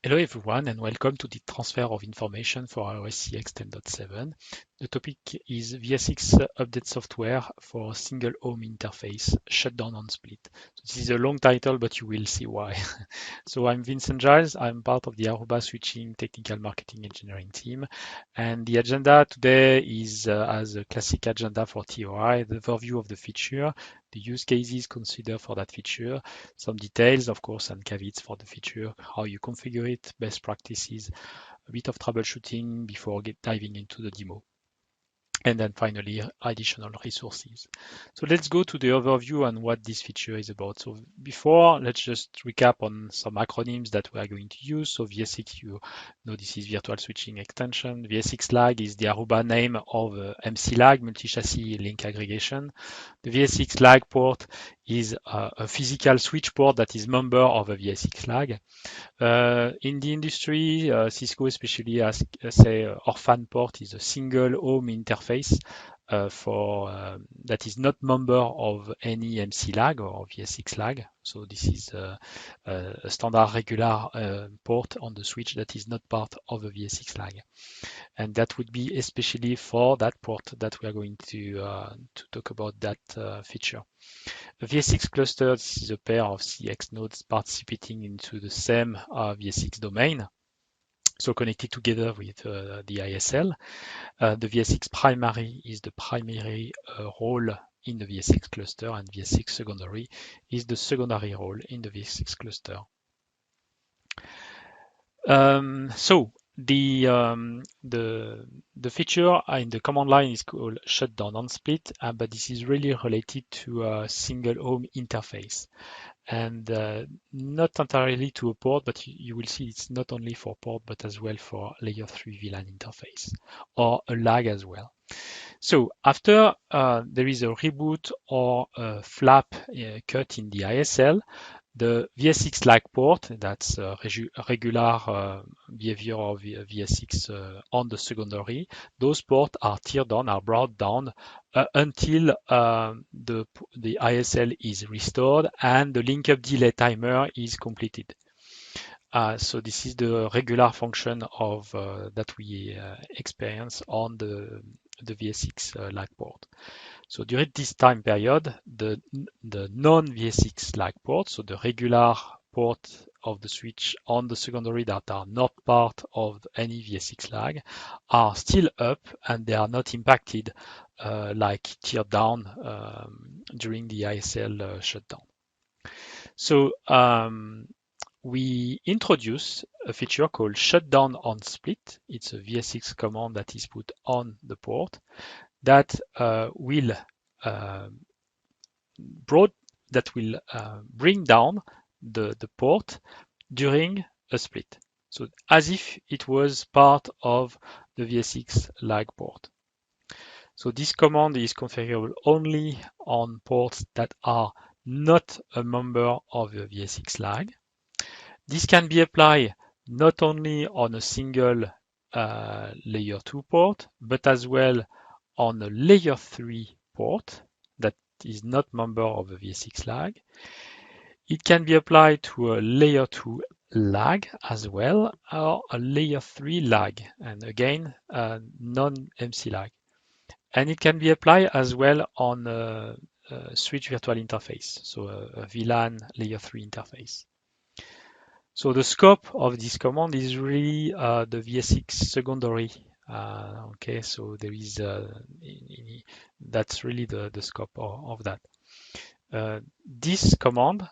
Hello everyone and welcome to the transfer of information for iOS CX 10.7. The topic is VSX update software for single home interface shutdown on split. So this is a long title, but you will see why. So I'm Vincent Giles. I'm part of the Aruba Switching Technical Marketing Engineering team. And the agenda today is as a classic agenda for TOI, the overview of the feature, the use cases considered for that feature, some details, of course, and caveats for the feature, how you configure it, best practices, a bit of troubleshooting before diving into the demo. And then finally, additional resources. So let's go to the overview and what this feature is about. So before, let's just recap on some acronyms that we are going to use. So VSX, you know, this is virtual switching extension. VSX lag is the Aruba name of MC lag, multi-chassis link aggregation. The VSX lag port is a physical switch port that is member of a VSX lag. In the industry, Cisco especially has, say, Orphan port is a single home interface for that is not member of any MC lag or VSX lag. So this is a standard regular port on the switch that is not part of a VSX lag. And that would be especially for that port that we are going to talk about that feature. A VSX cluster, this is a pair of CX nodes participating into the same VSX domain, so connected together with the ISL. The VSX primary is the primary role in the VSX cluster, and VSX secondary is the secondary role in the VSX cluster. So the feature in the command line is called shutdown on split, but this is really related to a single home interface, and not entirely to a port, but you will see it's not only for port, but as well for layer 3 VLAN interface or a lag as well. So after there is a reboot or a flap cut in the ISL, the VSX lag port, that's a regular behavior of VSX on the secondary, those ports are teared down, are brought down until the ISL is restored and the link up delay timer is completed. So this is the regular function of that we experience on the VSX lag port. So during this time period, the non-VSX lag port, so the regular port of the switch on the secondary that are not part of any VSX lag, are still up and they are not impacted like teared down during the ISL shutdown. So we introduce a feature called shutdown on split. It's a VSX command that is put on the port that will bring down the port during a split. So as if it was part of the VSX lag port. So this command is configurable only on ports that are not a member of the VSX lag. This can be applied not only on a single layer 2 port, but as well on a layer 3 port that is not member of a VSX lag. It can be applied to a layer 2 lag as well, or a layer 3 lag, and again, non-MC lag. And it can be applied as well on a switch virtual interface, so a VLAN layer 3 interface. So the scope of this command is really the VSX secondary. Okay, so there is that's really the scope of that. This command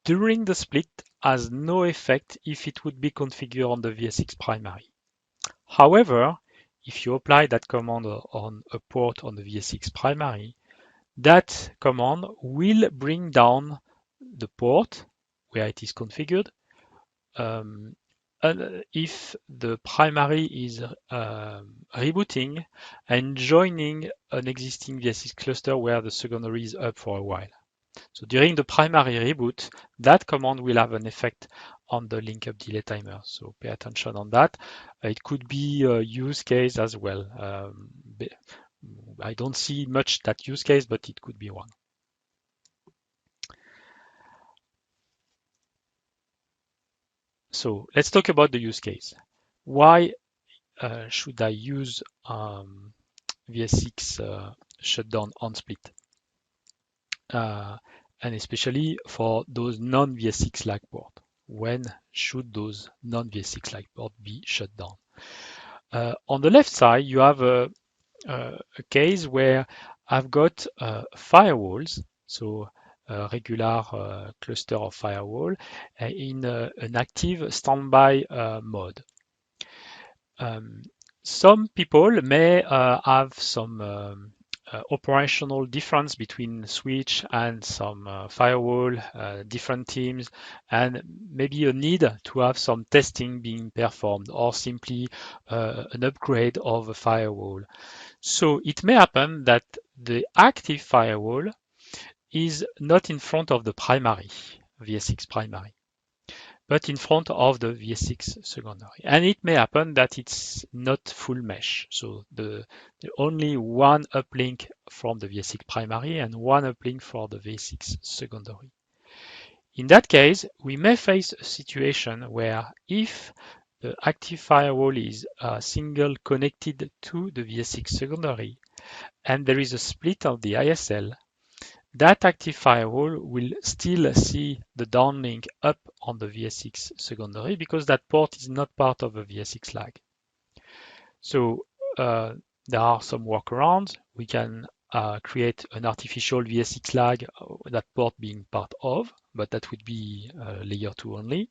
during the split has no effect if it would be configured on the VSX primary. However, if you apply that command on a port on the VSX primary, that command will bring down the port where it is configured if the primary is rebooting and joining an existing VSX cluster where the secondary is up for a while. So during the primary reboot, that command will have an effect on the link up delay timer. So pay attention on that. It could be a use case as well. I don't see much that use case, but it could be one. So let's talk about the use case. Why should I use VSX shutdown on split? And especially for those non-VSX lag port. When should those non-VSX lag port be shut down? On the left side, you have a case where I've got firewalls, so a regular cluster of firewall in an active standby mode. Some people may have some operational difference between switch and some firewall, different teams, and maybe a need to have some testing being performed or simply an upgrade of a firewall. So it may happen that the active firewall is not in front of the primary, VSX primary, but in front of the VSX secondary. And it may happen that it's not full mesh. So the only one uplink from the VSX primary and one uplink for the VSX secondary. In that case, we may face a situation where if the active firewall is single connected to the VSX secondary and there is a split of the ISL, that active firewall will still see the downlink up on the VSX secondary because that port is not part of a VSX lag. So there are some workarounds. We can create an artificial VSX lag, that port being part of, but that would be layer 2 only.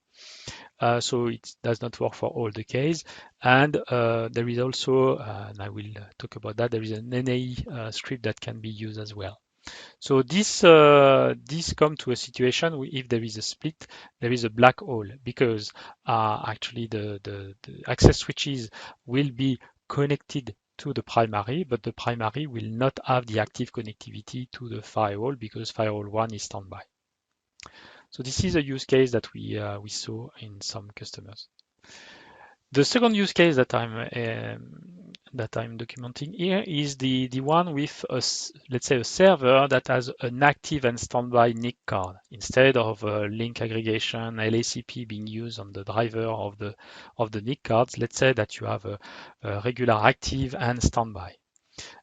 So it does not work for all the case. And there is also, and I will talk about that, there is an NAE script that can be used as well. So this come to a situation where if there is a split, there is a black hole because actually the access switches will be connected to the primary, but the primary will not have the active connectivity to the firewall because firewall 1 is standby. So this is a use case that we saw in some customers. The second use case that I'm documenting here is the one with let's say a server that has an active and standby NIC card instead of link aggregation LACP being used on the driver of the NIC cards. Let's say that you have a regular active and standby,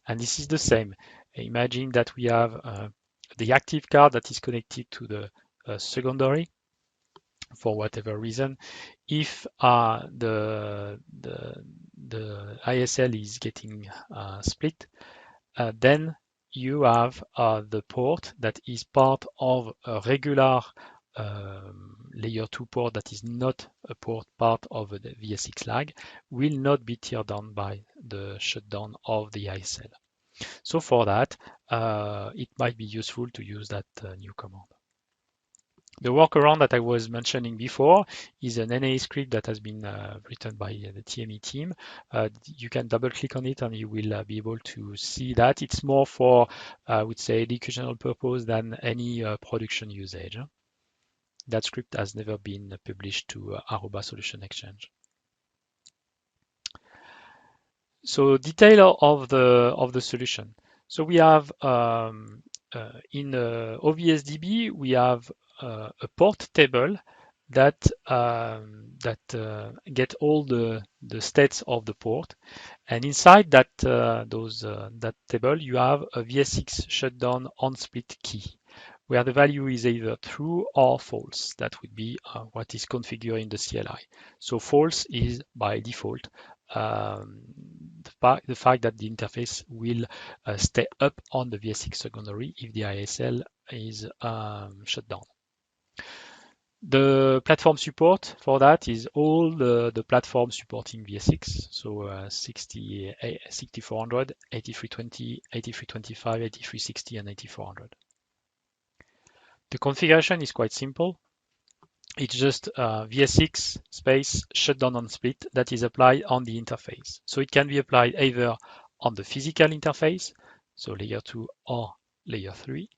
and this is the same. Imagine that we have the active card that is connected to the secondary. For whatever reason, if the ISL is getting split, then you have the port that is part of a regular layer 2 port that is not a port part of the VSX lag will not be teared down by the shutdown of the ISL. So for that, it might be useful to use that new command. The workaround that I was mentioning before is an NAE script that has been written by the TME team. You can double click on it and you will be able to see that. It's more for, I would say, educational purpose than any production usage. That script has never been published to Aruba Solution Exchange. So detail of the solution. So we have in OVSDB, we have a port table that get all the states of the port, and inside that that table you have a VSX shutdown on split key, where the value is either true or false. That would be what is configured in the CLI. So false is by default the fact that the interface will stay up on the VSX secondary if the ISL is shut down. The platform support for that is all the platforms supporting VSX, so 6400, 8320, 8325, 8360, and 8400. The configuration is quite simple. It's just VSX space shutdown on split that is applied on the interface. So it can be applied either on the physical interface, so layer 2 or layer 3.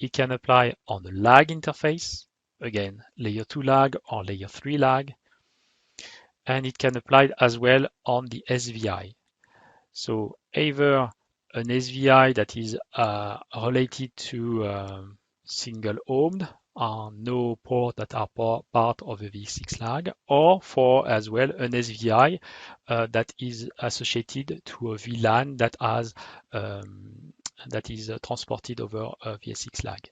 It can apply on the lag interface, again, layer 2 lag or layer 3 lag. And it can apply as well on the SVI. So either an SVI that is related to single homed no ports that are part of a VSX lag, or for as well an SVI that is associated to a VLAN that has that is transported over a VSX lag.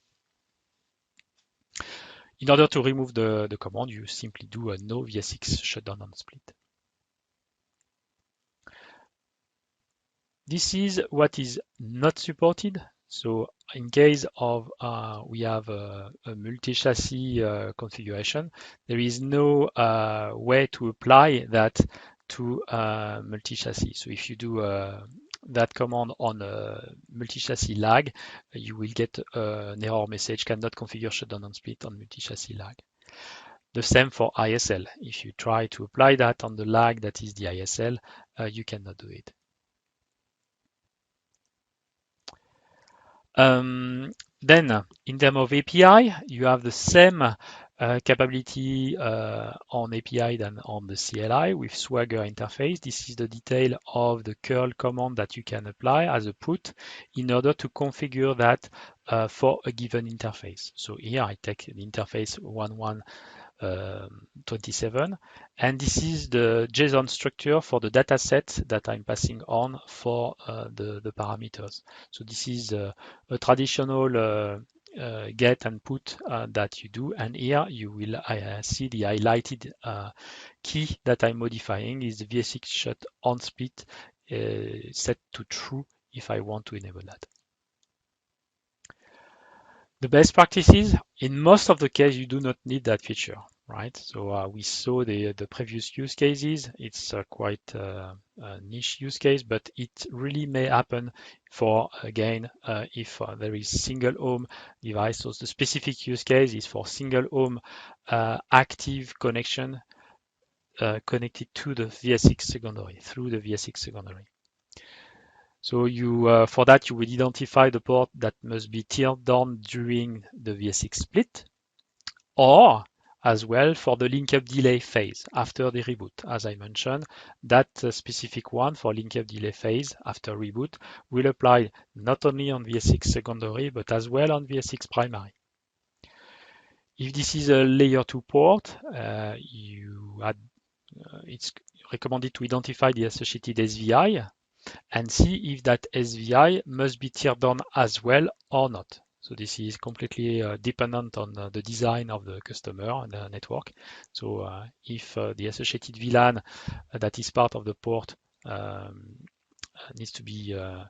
In order to remove the command, you simply do a no VSX shutdown on split. This is what is not supported. So in case of we have a multi-chassis configuration, there is no way to apply that to multi-chassis. So if you do that command on a multi-chassis lag, you will get an error message, cannot configure shutdown on split on multi-chassis lag. The same for ISL. If you try to apply that on the lag that is the ISL, you cannot do it. Then, in terms of API, you have the same capability on API than on the CLI with Swagger interface. This is the detail of the curl command that you can apply as a put in order to configure that for a given interface. So here I take the interface 1127, and this is the JSON structure for the data set that I'm passing on for the parameters. So this is a traditional get and put that you do, and here you will see the highlighted key that I'm modifying is the VSX shut on split set to true if I want to enable that. The best practices, in most of the case, you do not need that feature, right? So we saw the previous use cases. It's quite a niche use case, but it really may happen for, again, if there is single home device. So the specific use case is for single home active connection connected to the VSX secondary, through the VSX secondary. So you, for that, you will identify the port that must be turned on during the VSX split, or as well for the link-up delay phase after the reboot. As I mentioned, that specific one for link-up delay phase after reboot will apply not only on VSX secondary, but as well on VSX primary. If this is a layer 2 port, it's recommended to identify the associated SVI and see if that SVI must be turned on as well or not. So this is completely dependent on the design of the customer and the network. So if the associated VLAN that is part of the port needs to be are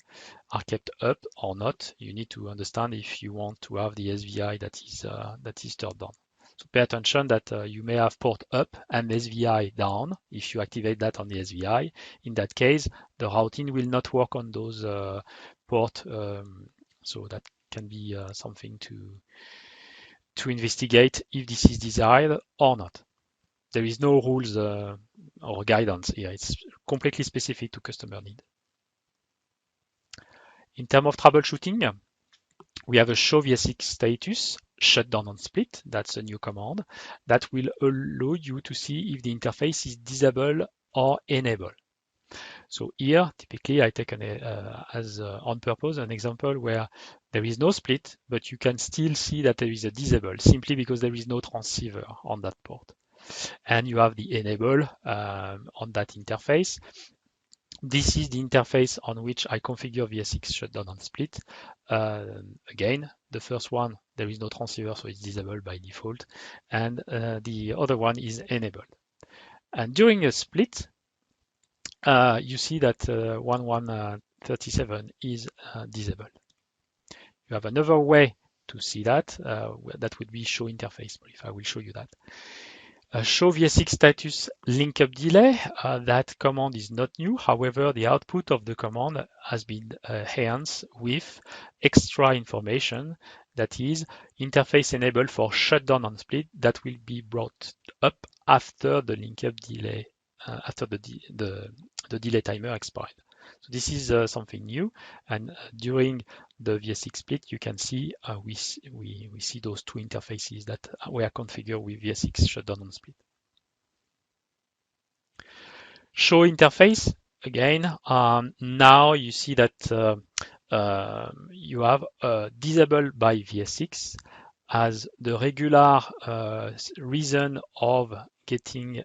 kept up or not, you need to understand if you want to have the SVI that is turned on. So pay attention that you may have port up and SVI down. If you activate that on the SVI, in that case, the routing will not work on those ports. So that can be something to investigate if this is desired or not. There is no rules or guidance here. It's completely specific to customer need. In terms of troubleshooting, we have a show VSX status shutdown on split. That's a new command that will allow you to see if the interface is disabled or enabled. So here, typically, I take on purpose an example where there is no split, but you can still see that there is a disable simply because there is no transceiver on that port. And you have the enable on that interface. This is the interface on which I configure VSX shutdown on split. Again, the first one, there is no transceiver, so it's disabled by default. And the other one is enabled. And during a split, you see that 1137 is disabled. You have another way to see that. That would be show interface brief. I will show you that. Show VSX status link up delay. That command is not new. However, the output of the command has been enhanced with extra information, that is interface enabled for shutdown on split, that will be brought up after the link up delay, after the delay timer expired. So this is something new, and during the VSX split, you can see we see those two interfaces that were configured with VSX shutdown on split. Show interface, again, now you see that you have disabled by VSX as the regular reason of getting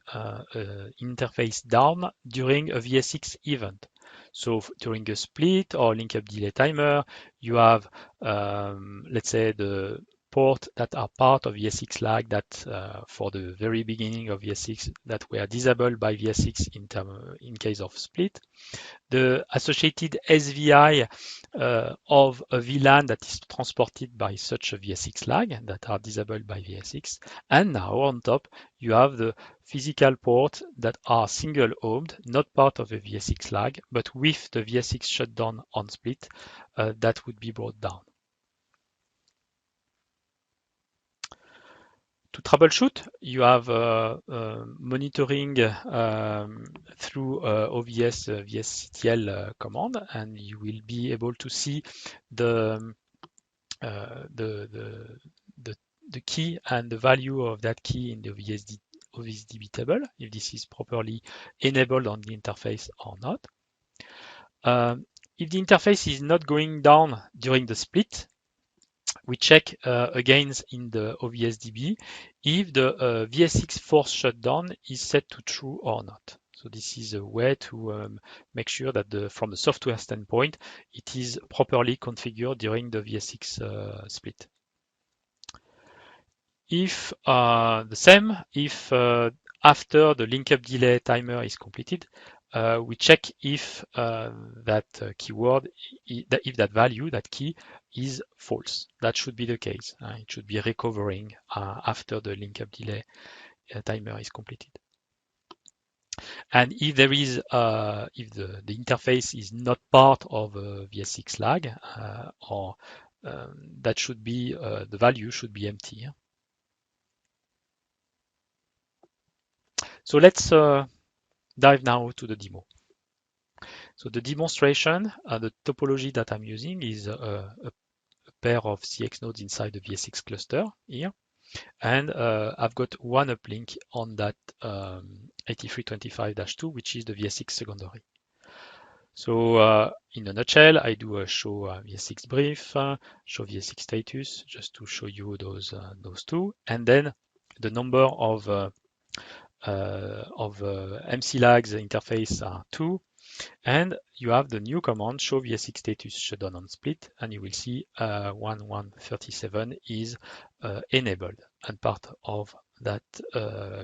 interface down during a VSX event. So during a split or link up delay timer, you have, let's say, the port that are part of VSX lag that for the very beginning of VSX that were disabled by VSX in case of split. The associated SVI of a VLAN that is transported by such a VSX lag that are disabled by VSX. And now on top, you have the physical ports that are single homed, not part of a VSX lag, but with the VSX shutdown on split, that would be brought down. To troubleshoot, you have monitoring through OVS VSCTL command, and you will be able to see the key and the value of that key in the OVSDB table, if this is properly enabled on the interface or not. If the interface is not going down during the split, we check again in the OVSDB if the VSX force shutdown is set to true or not. So this is a way to make sure that from the software standpoint, it is properly configured during the VSX split. If the same, if after the link up delay timer is completed, we check if that keyword, if that value, that key is false. That should be the case. It should be recovering after the link up delay timer is completed. And if there is, if the interface is not part of a VSX lag, that should be, the value should be empty. So let's dive now to the demo. So the demonstration, the topology that I'm using is a pair of CX nodes inside the VSX cluster here. And I've got one uplink on that 8325-2, which is the VSX secondary. So in a nutshell, I do a show VSX brief, show VSX status, just to show you those two. And then the number of MC lags interface are 2. And you have the new command, show VSX status shutdown on split, and you will see 1137 is enabled and part of that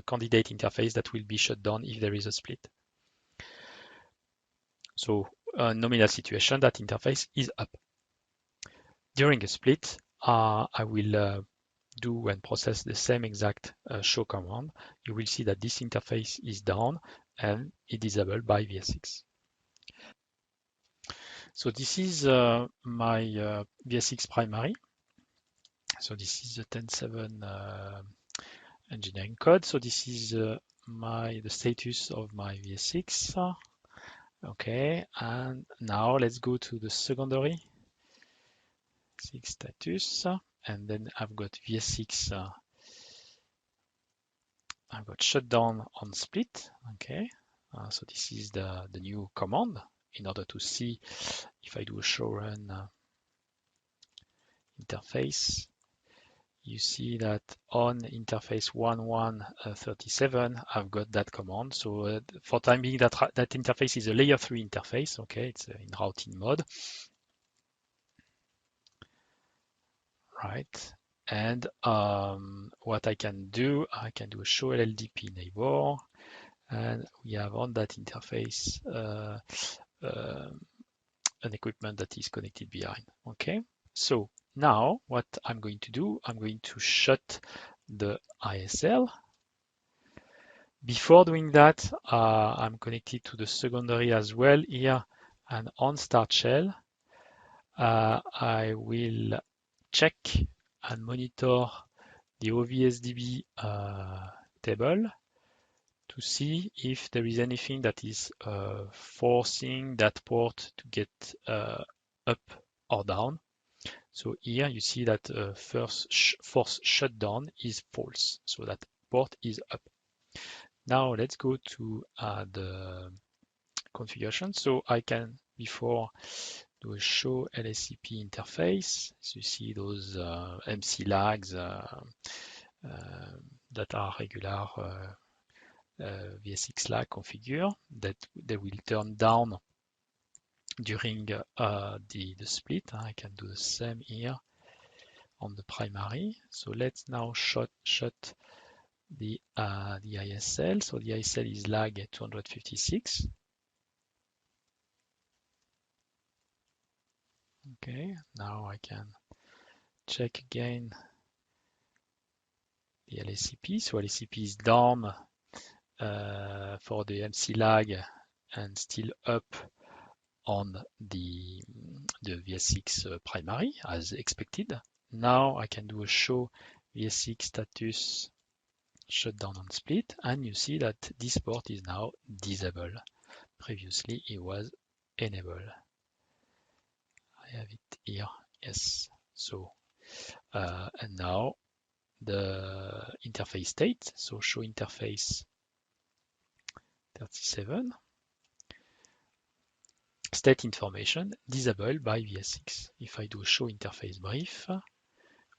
candidate interface that will be shut down if there is a split. So nominal situation, that interface is up. During a split, I will do and process the same exact show command. You will see that this interface is down and it is disabled by VSX. So this is my VSX primary. So this is the 10.7 engineering code. So this is the status of my VSX. Okay, and now let's go to the secondary status, and then I've got VSX. I've got shutdown on split. Okay, so this is the new command in order to see if I do a show run interface. You see that on interface 1137, I've got that command. So for time being, that interface is a layer 3 interface. Okay, it's in routing mode. Right. And what I can do a show LLDP neighbor. And we have on that interface an equipment that is connected behind. Okay, so now what I'm going to do, I'm going to shut the ISL. Before doing that, I'm connected to the secondary as well here, and on start shell, I will check and monitor the OVSDB table to see if there is anything that is forcing that port to get up or down. So here you see that first force shutdown is false, so that port is up. Now let's go to the configuration. So I can, before do a show LSCP interface. So you see those MC lags that are regular VSX lag configure that they will turn down during the split. I can do the same here on the primary. So let's now shut the ISL. So the ISL is lag at 256. Okay, now I can check again the LSCP. So LSCP is down for the MC lag and still up on the VSX primary as expected. Now I can do a show VSX status shutdown on split, and you see that this port is now disabled. Previously it was enabled. I have it here, yes. So and now the interface state, so show interface 37, state information disabled by VSX. If I do a show interface brief,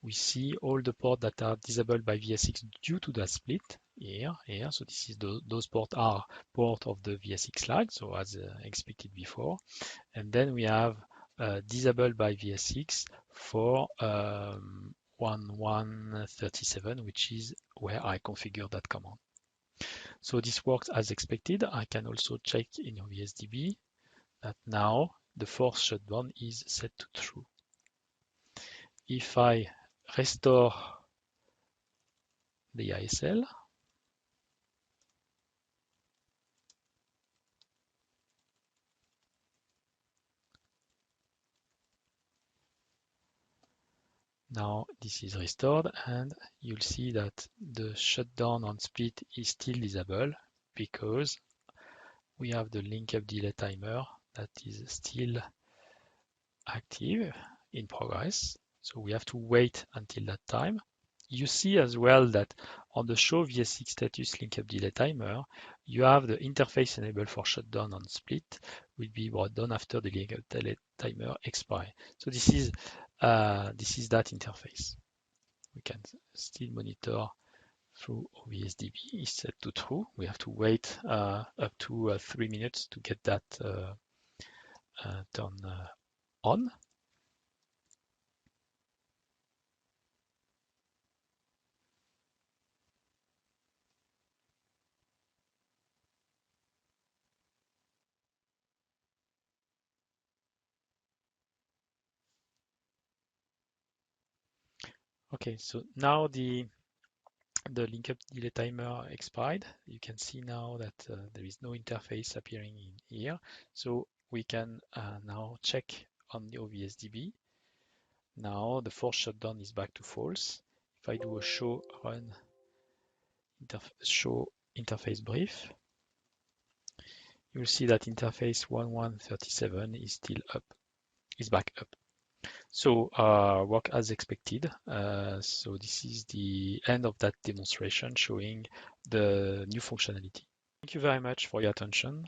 we see all the ports that are disabled by VSX due to that split here. So this is those ports are port of the VSX lag, so as expected before. And then we have disabled by VSX for 1137, which is where I configure that command. So this works as expected. I can also check in OVSDB that now the force shutdown is set to true. If I restore the ISL, now this is restored, and you'll see that the shutdown on split is still disabled because we have the link up delay timer that is still active in progress. So we have to wait until that time. You see as well that on the show VSX status link up delay timer, you have the interface enabled for shutdown on split will be brought down after the link up delay timer expire. So this is that interface. We can still monitor through OVSDB is set to true. We have to wait up to 3 minutes to get that turn on. Okay, so now the link up delay timer expired. You can see now that there is no interface appearing in here. So we can now check on the OVSDB. Now the force shutdown is back to false. If I do a show run show interface brief, you'll see that interface 1137 is still up, is back up. So work as expected. So this is the end of that demonstration showing the new functionality. Thank you very much for your attention.